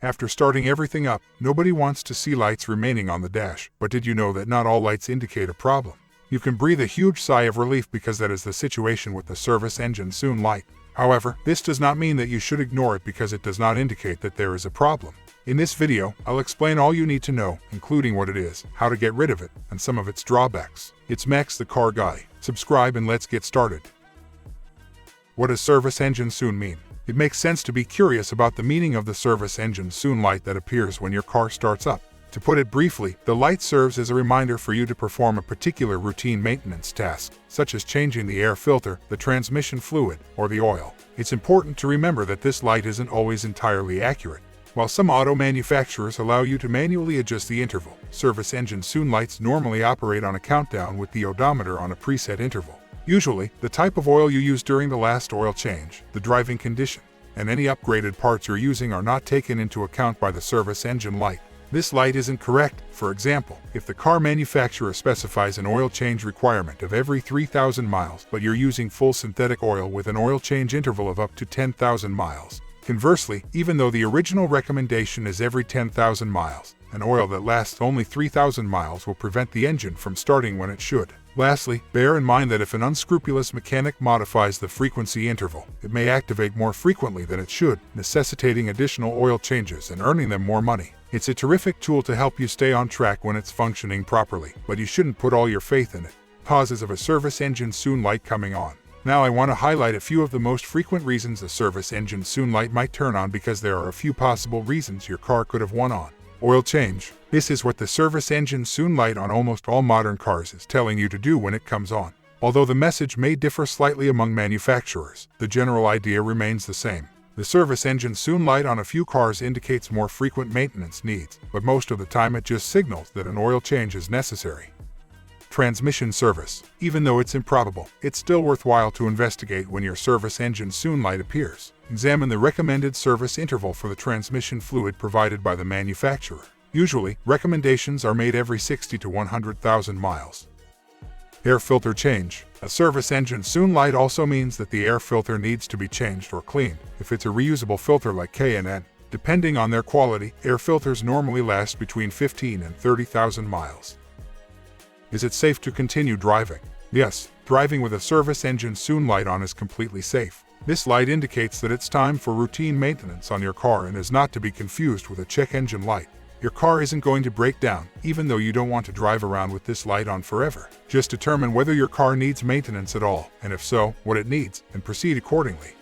After starting everything up, nobody wants to see lights remaining on the dash, but did you know that not all lights indicate a problem? You can breathe a huge sigh of relief because that is the situation with the service engine soon light. However, this does not mean that you should ignore it because it does not indicate that there is a problem. In this video, I'll explain all you need to know, including what it is, how to get rid of it, and some of its drawbacks. It's Max the Car Guy. Subscribe and let's get started. What does service engine soon mean? It makes sense to be curious about the meaning of the service engine soon light that appears when your car starts up. To put it briefly, the light serves as a reminder for you to perform a particular routine maintenance task, such as changing the air filter, the transmission fluid, or the oil. It's important to remember that this light isn't always entirely accurate. While some auto manufacturers allow you to manually adjust the interval, service engine soon lights normally operate on a countdown with the odometer on a preset interval. Usually, the type of oil you used during the last oil change, the driving condition, and any upgraded parts you're using are not taken into account by the service engine light. This light isn't correct. For example, if the car manufacturer specifies an oil change requirement of every 3,000 miles, but you're using full synthetic oil with an oil change interval of up to 10,000 miles. Conversely, even though the original recommendation is every 10,000 miles, an oil that lasts only 3,000 miles will prevent the engine from starting when it should. Lastly, bear in mind that if an unscrupulous mechanic modifies the frequency interval, it may activate more frequently than it should, necessitating additional oil changes and earning them more money. It's a terrific tool to help you stay on track when it's functioning properly, but you shouldn't put all your faith in it. Causes of a service engine soon light coming on. Now I want to highlight a few of the most frequent reasons a service engine soon light might turn on because there are a few possible reasons your car could have won on. Oil change. This is what the service engine soon light on almost all modern cars is telling you to do when it comes on. Although the message may differ slightly among manufacturers, the general idea remains the same. The service engine soon light on a few cars indicates more frequent maintenance needs, but most of the time it just signals that an oil change is necessary. Transmission service. Even though it's improbable, it's still worthwhile to investigate when your service engine soon light appears. Examine the recommended service interval for the transmission fluid provided by the manufacturer. Usually, recommendations are made every 60 to 100,000 miles. Air filter change. A service engine soon light also means that the air filter needs to be changed or cleaned. If it's a reusable filter like K&N, depending on their quality, air filters normally last between 15 and 30,000 miles. Is it safe to continue driving? Yes, driving with a service engine soon light on is completely safe. This light indicates that it's time for routine maintenance on your car and is not to be confused with a check engine light. Your car isn't going to break down, even though you don't want to drive around with this light on forever. Just determine whether your car needs maintenance at all, and if so, what it needs, and proceed accordingly.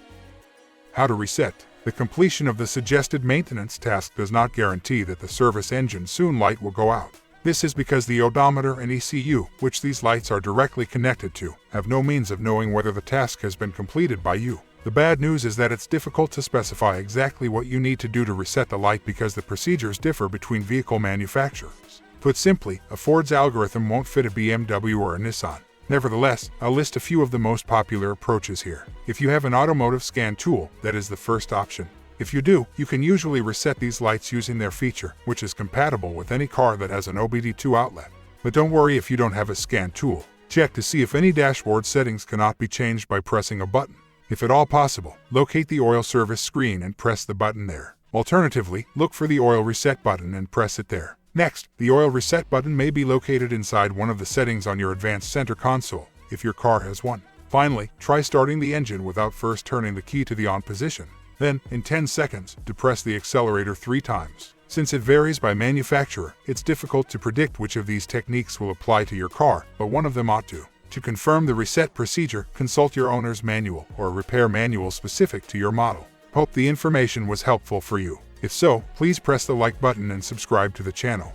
How to reset. The completion of the suggested maintenance task does not guarantee that the service engine soon light will go out. This is because the odometer and ECU, which these lights are directly connected to, have no means of knowing whether the task has been completed by you. The bad news is that it's difficult to specify exactly what you need to do to reset the light because the procedures differ between vehicle manufacturers. Put simply, a Ford's algorithm won't fit a BMW or a Nissan. Nevertheless, I'll list a few of the most popular approaches here. If you have an automotive scan tool, that is the first option. If you do, you can usually reset these lights using their feature, which is compatible with any car that has an OBD2 outlet. But don't worry if you don't have a scan tool. Check to see if any dashboard settings cannot be changed by pressing a button. If at all possible, locate the oil service screen and press the button there. Alternatively, look for the oil reset button and press it there. Next, the oil reset button may be located inside one of the settings on your advanced center console, if your car has one. Finally, try starting the engine without first turning the key to the on position. Then, in 10 seconds, depress the accelerator 3 times. Since it varies by manufacturer, it's difficult to predict which of these techniques will apply to your car, but one of them ought to. To confirm the reset procedure, consult your owner's manual or a repair manual specific to your model. Hope the information was helpful for you. If so, please press the like button and subscribe to the channel.